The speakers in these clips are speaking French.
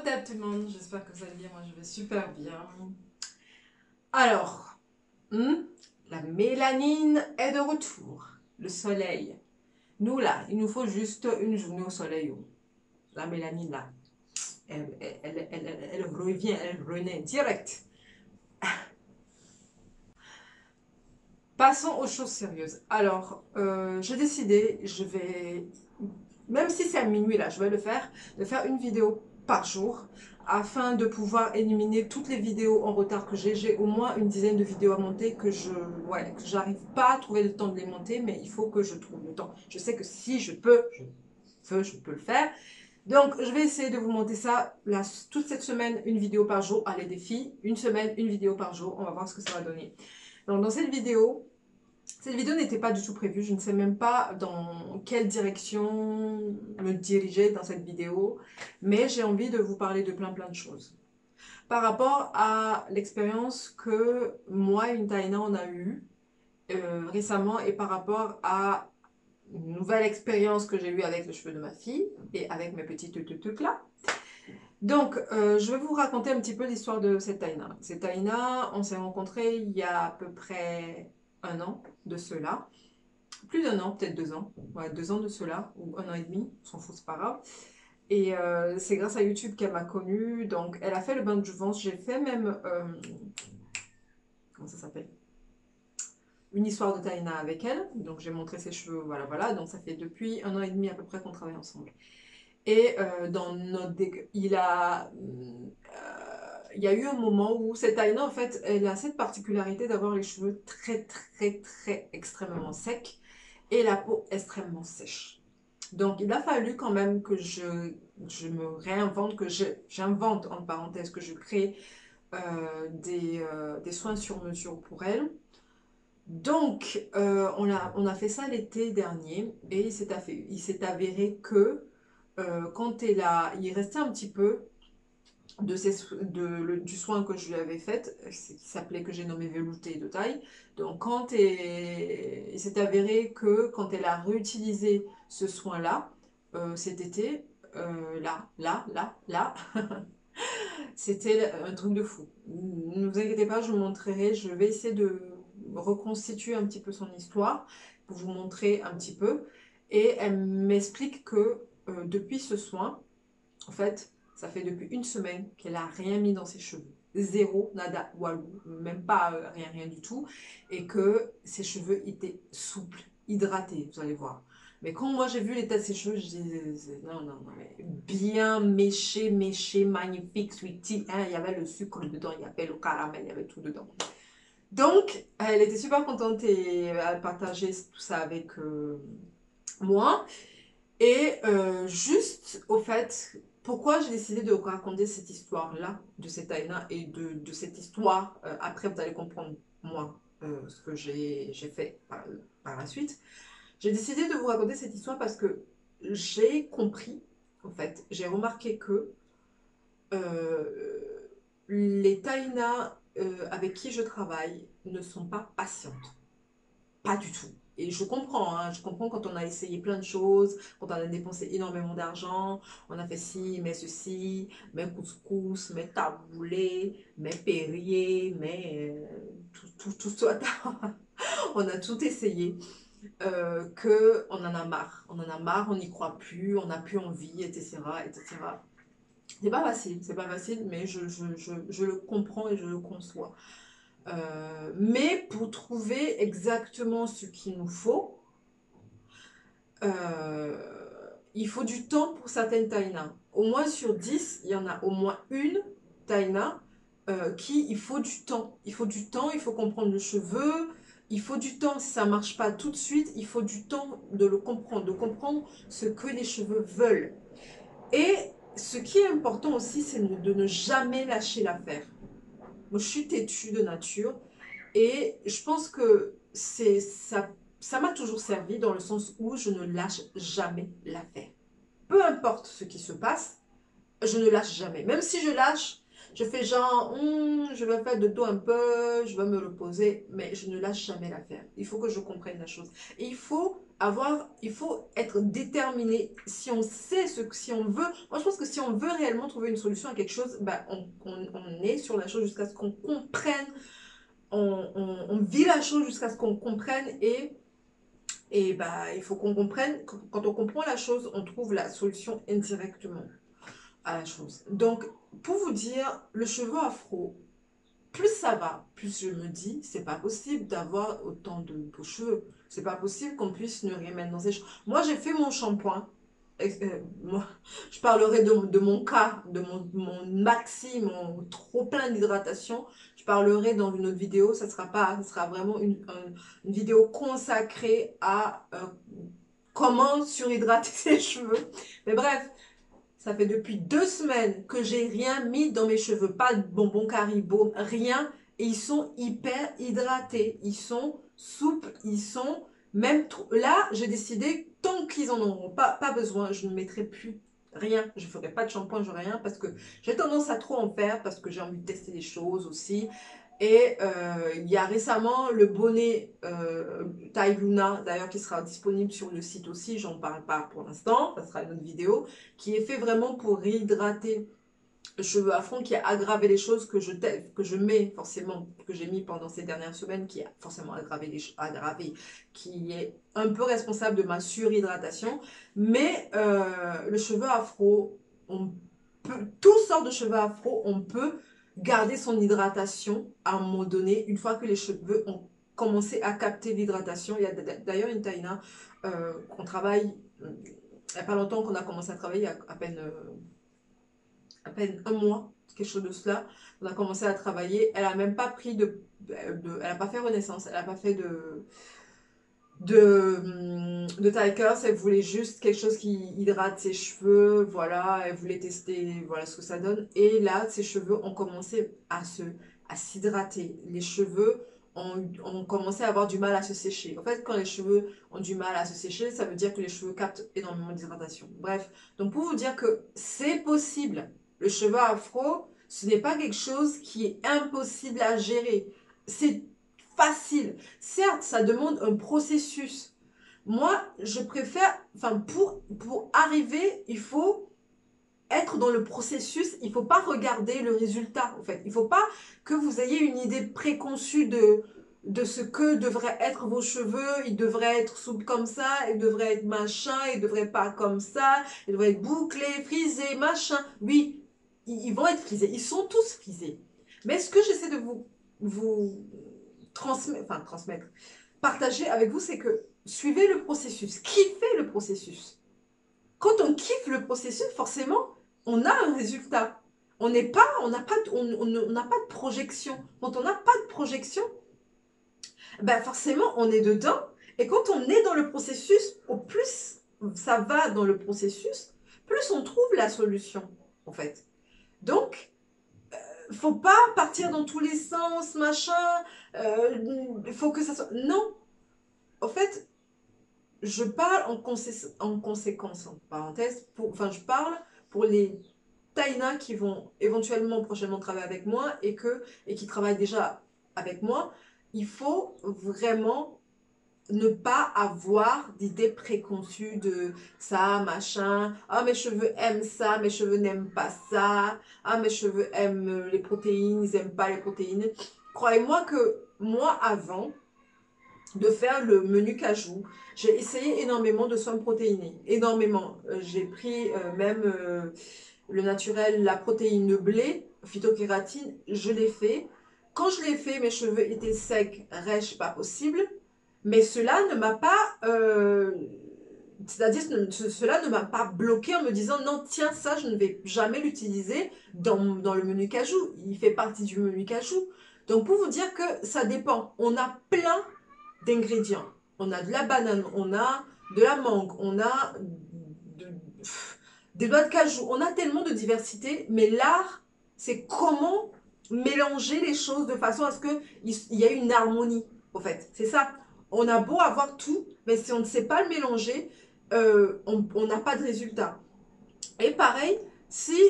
top tout le monde, j'espère que vous allez bien, moi je vais super bien. Alors, la mélanine est de retour, le soleil. Nous là, il nous faut juste une journée au soleil. La mélanine là, elle revient, elle renaît direct. Passons aux choses sérieuses. Alors, j'ai décidé, même si c'est à minuit là, je vais le faire, de faire une vidéo par jour afin de pouvoir éliminer toutes les vidéos en retard que j'ai. J'ai au moins une dizaine de vidéos à monter que que j'arrive pas à trouver le temps de les monter, mais il faut que je trouve le temps. Je sais que si je peux, je peux le faire. Donc, je vais essayer de vous monter ça là, toute cette semaine, une vidéo par jour. Allez, défi, une semaine, une vidéo par jour. On va voir ce que ça va donner. Donc, dans cette vidéo n'était pas du tout prévue, je ne sais même pas dans quelle direction me diriger dans cette vidéo, mais j'ai envie de vous parler de plein de choses. Par rapport à l'expérience que moi et une Taïna on a eue récemment et par rapport à une nouvelle expérience que j'ai eue avec les cheveux de ma fille et avec mes petites tutuques là. Donc, je vais vous raconter un petit peu l'histoire de cette Taïna. Cette Taïna, on s'est rencontrés il y a à peu près un an de cela. Plus d'un an, peut-être 2 ans. Ouais, 2 ans de cela, ou un an et demi, on s'en fout, c'est pas grave. Et c'est grâce à YouTube qu'elle m'a connue. Donc, elle a fait le bain de jouvence. J'ai fait même, comment ça s'appelle? Une histoire de Taïna avec elle. Donc, j'ai montré ses cheveux, voilà, voilà. Donc, ça fait depuis un an et demi à peu près qu'on travaille ensemble. Et dans notre... il y a eu un moment où cette Taïna, en fait, elle a cette particularité d'avoir les cheveux très extrêmement secs et la peau extrêmement sèche. Donc, il a fallu quand même que je me réinvente, j'invente, entre parenthèses, que je crée des soins sur mesure pour elle. Donc, on a fait ça l'été dernier et il s'est avéré que quand elle a, il restait un petit peu du soin que je lui avais fait, qui s'appelait, que j'ai nommé velouté de taille. Donc, il s'est avéré que quand elle a réutilisé ce soin-là, cet été, là, c'était un truc de fou. Ne vous inquiétez pas, je vous montrerai, je vais essayer de reconstituer un petit peu son histoire pour vous montrer un petit peu. Et elle m'explique que depuis ce soin, en fait, ça fait depuis une semaine qu'elle a rien mis dans ses cheveux. Zéro, nada, walou, même pas rien du tout. Et que ses cheveux étaient souples, hydratés, vous allez voir. Mais quand moi j'ai vu l'état de ses cheveux, je disais, non, mais bien méché, magnifique, sweetie. Hein, il y avait le sucre dedans, il y avait le caramel, il y avait tout dedans. Donc, elle était super contente et elle partageait tout ça avec moi. Et juste au fait, pourquoi j'ai décidé de raconter cette histoire-là, de cette Aïna et de cette histoire, après vous allez comprendre moi ce que j'ai fait par la suite. J'ai décidé de vous raconter cette histoire parce que j'ai compris, en fait, j'ai remarqué que euh, les Taïna avec qui je travaille ne sont pas patientes. Pas du tout. Et je comprends, hein, je comprends quand on a essayé plein de choses, quand on a dépensé énormément d'argent, on a fait ci, mais ceci, mais couscous, mais taboulé, mais Perrier, mais tout ça. On a tout essayé, que on en a marre. On en a marre, on n'y croit plus, on n'a plus envie, etc. etc. C'est pas facile, mais je le comprends et je le conçois. Mais pour trouver exactement ce qu'il nous faut, il faut du temps pour certaines taïnas. Au moins sur 10, il y en a au moins une taïna qui, il faut du temps. Il faut du temps, il faut comprendre le cheveu, il faut du temps. Si ça ne marche pas tout de suite, il faut du temps de le comprendre, de comprendre ce que les cheveux veulent. Et ce qui est important aussi, c'est de ne jamais lâcher l'affaire. Moi, je suis têtue de nature. Et je pense que ça m'a toujours servi dans le sens où je ne lâche jamais l'affaire. Peu importe ce qui se passe, je ne lâche jamais. Même si je lâche, je fais genre, je vais faire de dos un peu, je vais me reposer, mais je ne lâche jamais l'affaire. Il faut que je comprenne la chose. Et il faut il faut être déterminé. Si on sait si on veut, moi je pense que si on veut réellement trouver une solution à quelque chose, bah, on est sur la chose jusqu'à ce qu'on comprenne, on vit la chose jusqu'à ce qu'on comprenne et bah, il faut qu'on comprenne, quand on comprend la chose, on trouve la solution indirectement à la chose. Donc, pour vous dire, le cheveu afro, plus ça va, plus je me dis, c'est pas possible d'avoir autant de beaux cheveux. C'est pas possible qu'on puisse ne rien mettre dans ses cheveux. Moi, j'ai fait mon shampoing. Moi, je parlerai de mon cas, de mon maxi, mon trop plein d'hydratation. Je parlerai dans une autre vidéo. Ça sera vraiment une vidéo consacrée à comment surhydrater ses cheveux. Mais bref, ça fait depuis 2 semaines que j'ai rien mis dans mes cheveux. Pas de bonbons Caribou, rien. Et ils sont hyper hydratés. Ils sont souples. Ils sont même... Là, j'ai décidé, tant qu'ils en auront pas besoin, je ne mettrai plus rien. Je ne ferai pas de shampoing, je rien. Parce que j'ai tendance à trop en faire. Parce que j'ai envie de tester des choses aussi. Et il y a récemment le bonnet taille Luna, d'ailleurs qui sera disponible sur le site aussi, j'en parle pas pour l'instant, ça sera une autre vidéo, qui est fait vraiment pour réhydrater le cheveu à fond, qui a aggravé les choses que je mets forcément, que j'ai mis pendant ces dernières semaines, qui a forcément aggravé, qui est un peu responsable de ma surhydratation. Mais le cheveu afro, toutes sortes de cheveux afro, on peut garder son hydratation à un moment donné, une fois que les cheveux ont commencé à capter l'hydratation. Il y a d'ailleurs une Taïna qu'on travaille, il n'y a pas longtemps qu'on a commencé à travailler, à peine un mois, quelque chose de cela. On a commencé à travailler. Elle n'a même pas pris elle n'a pas fait renaissance, elle n'a pas fait de Tigers. Elle voulait juste quelque chose qui hydrate ses cheveux, voilà, elle voulait tester, voilà ce que ça donne. Et là, ses cheveux ont commencé à s'hydrater. Les cheveux ont commencé à avoir du mal à se sécher. En fait, quand les cheveux ont du mal à se sécher, ça veut dire que les cheveux captent énormément d'hydratation. Bref, donc pour vous dire que c'est possible, le cheveu afro, ce n'est pas quelque chose qui est impossible à gérer. C'est facile. Certes, ça demande un processus. Moi, je préfère, enfin, pour arriver, il faut être dans le processus. Il ne faut pas regarder le résultat, en fait. Il ne faut pas que vous ayez une idée préconçue de ce que devraient être vos cheveux. Ils devraient être souples comme ça, ils devraient être machin, ils devraient pas comme ça, ils devraient être bouclés, frisés, machin. Oui, ils vont être frisés. Ils sont tous frisés. Mais ce que j'essaie de vous transmettre, partager avec vous, c'est que suivez le processus, kiffez le processus. Quand on kiffe le processus, forcément, on a un résultat. On n'a pas, on n'a pas de projection. Quand on n'a pas de projection, ben forcément, on est dedans. Et quand on est dans le processus, au plus ça va dans le processus, plus on trouve la solution, en fait. Donc, faut pas partir dans tous les sens, machin. Il faut que ça soit... Non. En fait, je parle en conséquence, en parenthèse. Enfin, je parle pour les Taïna qui vont éventuellement prochainement travailler avec moi et qui travaillent déjà avec moi. Il faut vraiment ne pas avoir d'idées préconçues de ça, machin. Ah, mes cheveux aiment ça, mes cheveux n'aiment pas ça. Ah, mes cheveux aiment les protéines, ils n'aiment pas les protéines. Croyez-moi que moi, avant de faire le menu cajou, j'ai essayé énormément de soins protéinés. Énormément. J'ai pris même le naturel, la protéine de blé, phytokératine, je l'ai fait. Quand je l'ai fait, mes cheveux étaient secs, rêches, pas possible. Mais cela ne m'a pas, c'est-à-dire cela ne m'a pas bloqué en me disant non, tiens, ça, je ne vais jamais l'utiliser dans le menu cajou. Il fait partie du menu cajou. Donc, pour vous dire que ça dépend. On a plein d'ingrédients. On a de la banane, on a de la mangue, on a des noix de cajou. On a tellement de diversité, mais l'art, c'est comment mélanger les choses de façon à ce qu'il y ait une harmonie, en fait. C'est ça. On a beau avoir tout, mais si on ne sait pas le mélanger, on n'a pas de résultat. Et pareil, Si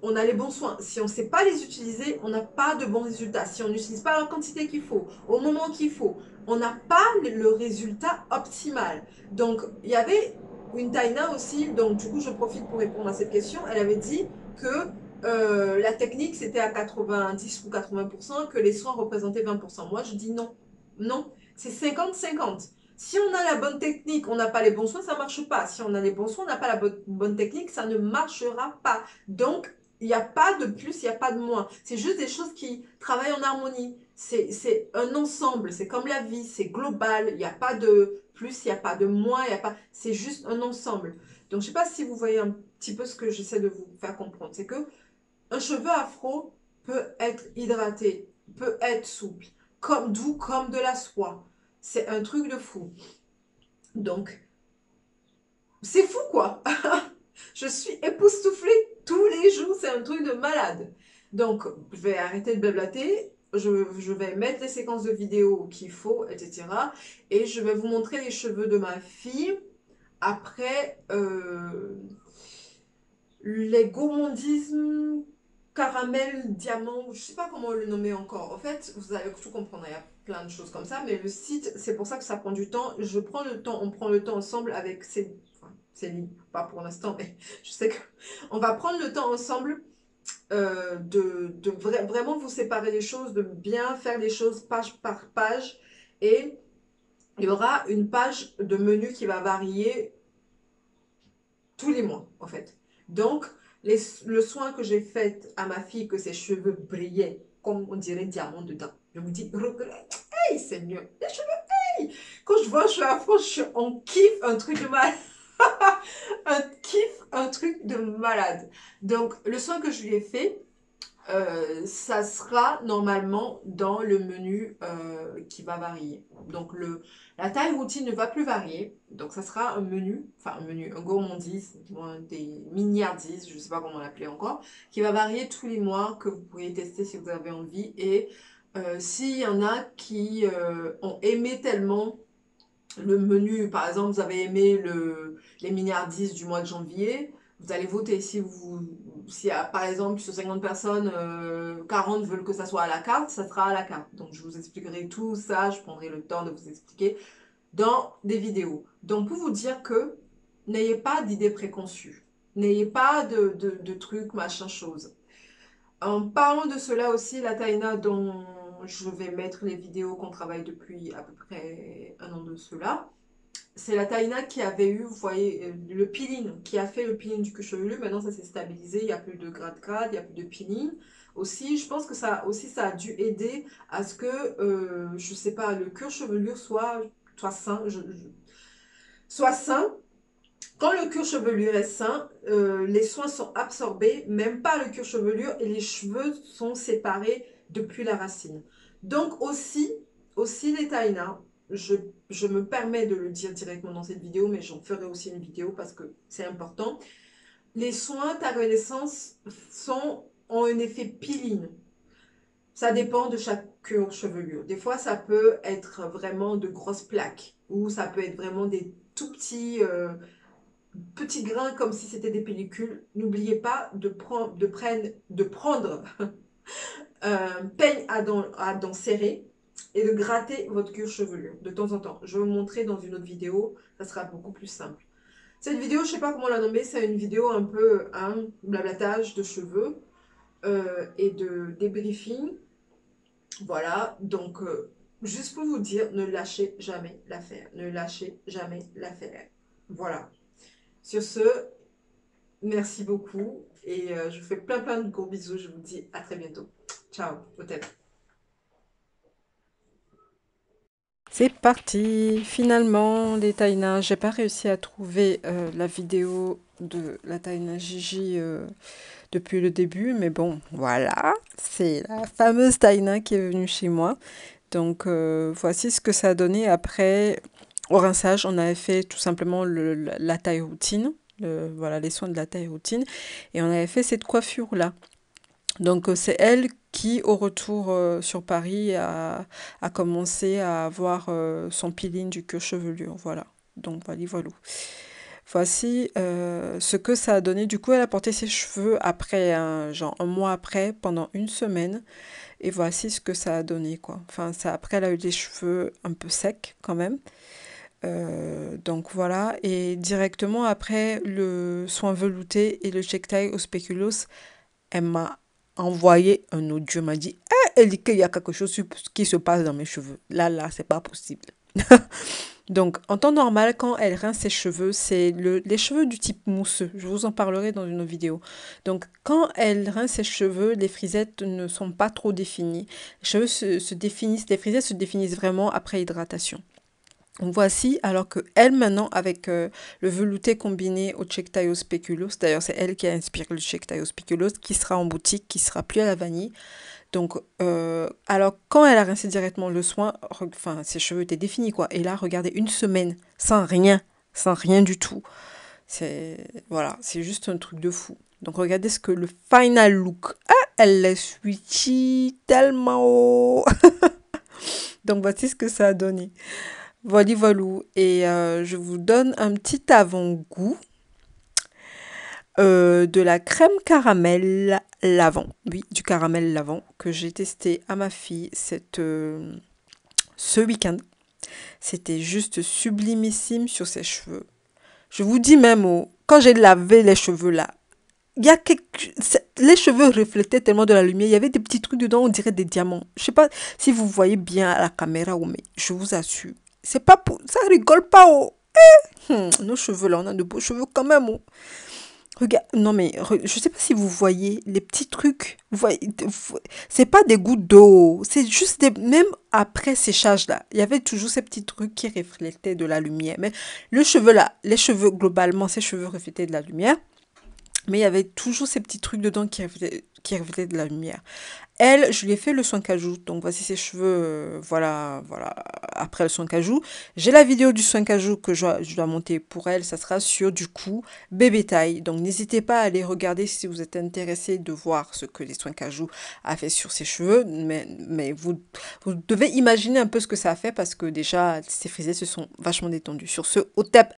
on a les bons soins, si on ne sait pas les utiliser, on n'a pas de bons résultats. Si on n'utilise pas la quantité qu'il faut, au moment qu'il faut, on n'a pas le résultat optimal. Donc, il y avait une Taina aussi, donc du coup, je profite pour répondre à cette question. Elle avait dit que la technique, c'était à 90 ou 80%, que les soins représentaient 20%. Moi, je dis non. Non, c'est 50-50. Si on a la bonne technique, on n'a pas les bons soins, ça ne marche pas. Si on a les bons soins, on n'a pas la bonne technique, ça ne marchera pas. Donc, il n'y a pas de plus, il n'y a pas de moins. C'est juste des choses qui travaillent en harmonie. C'est un ensemble, c'est comme la vie, c'est global. Il n'y a pas de plus, il n'y a pas de moins, il y a pas. C'est juste un ensemble. Donc, je ne sais pas si vous voyez un petit peu ce que j'essaie de vous faire comprendre. C'est que un cheveu afro peut être hydraté, peut être souple, comme doux comme de la soie. C'est un truc de fou. Donc, c'est fou quoi. Je suis époustouflée tous les jours, c'est un truc de malade. Donc, je vais arrêter de blablater. Je vais mettre les séquences de vidéos qu'il faut, etc. Et je vais vous montrer les cheveux de ma fille après les gourmandismes caramel, diamant, je sais pas comment le nommer encore. En fait, vous allez tout comprendre, il y a plein de choses comme ça, mais le site, c'est pour ça que ça prend du temps. Je prends le temps, on prend le temps ensemble avec Céline, pas pour l'instant, mais je sais que on va prendre le temps ensemble vraiment vous séparer les choses, de bien faire les choses page par page, et il y aura une page de menu qui va varier tous les mois, en fait. Donc, le soin que j'ai fait à ma fille, que ses cheveux brillaient, comme on dirait diamant dedans. Je vous dis, regrette. Hey, c'est mieux. Les cheveux, hey. Quand je vois un cheveu afro, on kiffe un truc de malade. Un kiff, un truc de malade. Donc, le soin que je lui ai fait, ça sera normalement dans le menu qui va varier. Donc la taille routine ne va plus varier. Donc ça sera un gourmandise, des miniardises, je ne sais pas comment l'appeler encore, qui va varier tous les mois, que vous pourriez tester si vous avez envie. Et s'il y en a qui ont aimé tellement le menu, par exemple, vous avez aimé les milliardises du mois de janvier, vous allez voter. Si par exemple, sur 50 personnes, 40 veulent que ça soit à la carte, ça sera à la carte. Donc, je vous expliquerai tout ça, je prendrai le temps de vous expliquer dans des vidéos. Donc, pour vous dire que n'ayez pas d'idées préconçues. N'ayez pas de trucs, machin, chose. En parlant de cela aussi, la Taïna dont je vais mettre les vidéos qu'on travaille depuis à peu près un an de cela, c'est la Taïna qui avait eu, vous voyez, le peeling, qui a fait le peeling du cuir chevelu. Maintenant, ça s'est stabilisé, il n'y a plus de grade, il n'y a plus de peeling. Aussi, je pense que ça a dû aider à ce que, je sais pas, le cuir chevelu soit sain. Soit sain. Quand le cuir chevelure est sain, les soins sont absorbés, même pas le cuir chevelure, et les cheveux sont séparés depuis la racine. Donc aussi les taïnas, je me permets de le dire directement dans cette vidéo, mais j'en ferai aussi une vidéo parce que c'est important. Les soins ta renaissance ont un effet peeling. Ça dépend de chaque cuir chevelure. Des fois, ça peut être vraiment de grosses plaques, ou ça peut être vraiment des tout petits grains comme si c'était des pellicules. N'oubliez pas de prendre un peigne à dents serrées et de gratter votre cuir chevelu de temps en temps. Je vais vous montrer dans une autre vidéo, ça sera beaucoup plus simple. Cette vidéo, je ne sais pas comment la nommer, c'est une vidéo un peu blablatage de cheveux et de débriefing. Voilà, donc juste pour vous dire, ne lâchez jamais l'affaire. Ne lâchez jamais l'affaire. Voilà. Sur ce, merci beaucoup et je vous fais plein de gros bisous. Je vous dis à très bientôt. Ciao, au thème. C'est parti. Finalement, les Taïnas, j'ai pas réussi à trouver la vidéo de la Taïna Gigi depuis le début, mais bon, voilà, c'est la fameuse Taïna qui est venue chez moi. Donc voici ce que ça a donné après. Au rinçage, on avait fait tout simplement la taille routine, voilà, les soins de la taille routine, et on avait fait cette coiffure-là. Donc c'est elle qui, au retour sur Paris, a commencé à avoir son peeling du cuir chevelure, voilà. Donc voilà, voilà. Voici ce que ça a donné. Du coup, elle a porté ses cheveux après, genre un mois après, pendant une semaine. Et voici ce que ça a donné, quoi. Enfin, ça, après, elle a eu des cheveux un peu secs, quand même. Donc voilà. Et directement après le soin velouté et le check taille au spéculoos, elle m'a envoyé un audio. Elle m'a dit, eh, Elike, il y a quelque chose qui se passe dans mes cheveux. Là, c'est pas possible. Donc, en temps normal, quand elle rince ses cheveux, c'est les cheveux du type mousseux. Je vous en parlerai dans une autre vidéo. Donc, quand elle rince ses cheveux, les frisettes ne sont pas trop définies. Les cheveux se définissent, les frisettes se définissent vraiment après hydratation. Donc voici, alors que elle maintenant, avec le velouté combiné au check taille au spéculoos, d'ailleurs c'est elle qui a inspiré le check taille au spéculoos, qui sera en boutique, qui sera plus à la vanille. Donc, alors quand elle a rincé directement le soin, enfin ses cheveux étaient définis quoi. Et là, regardez, une semaine, sans rien du tout. Voilà, c'est juste un truc de fou. Donc regardez ce que le final look. Ah, elle est switchy tellement haut. Donc voici ce que ça a donné. Voilà, voilou. Et je vous donne un petit avant-goût de la crème caramel lavant. Oui, du caramel lavant que j'ai testé à ma fille ce week-end. C'était juste sublimissime sur ses cheveux. Je vous dis même, quand j'ai lavé les cheveux là, les cheveux reflétaient tellement de la lumière. Il y avait des petits trucs dedans, on dirait des diamants. Je sais pas si vous voyez bien à la caméra, mais je vous assure. C'est pas pour... Ça rigole pas, oh. Nos cheveux là, on a de beaux cheveux quand même, oh. Regarde, non mais je sais pas si vous voyez les petits trucs. C'est pas des gouttes d'eau, c'est juste même après séchage là, il y avait toujours ces petits trucs qui reflétaient de la lumière. Mais le cheveu là, les cheveux globalement, ces cheveux reflétaient de la lumière, mais il y avait toujours ces petits trucs dedans qui reflétaient de la lumière. Elle, je lui ai fait le soin cajou. Donc voici ses cheveux, voilà, après le soin cajou. J'ai la vidéo du soin cajou que je dois monter pour elle. Ça sera sur du coup bébé taille. Donc n'hésitez pas à aller regarder si vous êtes intéressé de voir ce que les soins cajou a fait sur ses cheveux. Mais vous devez imaginer un peu ce que ça a fait parce que déjà ses frisés se sont vachement détendus. Sur ce, au top,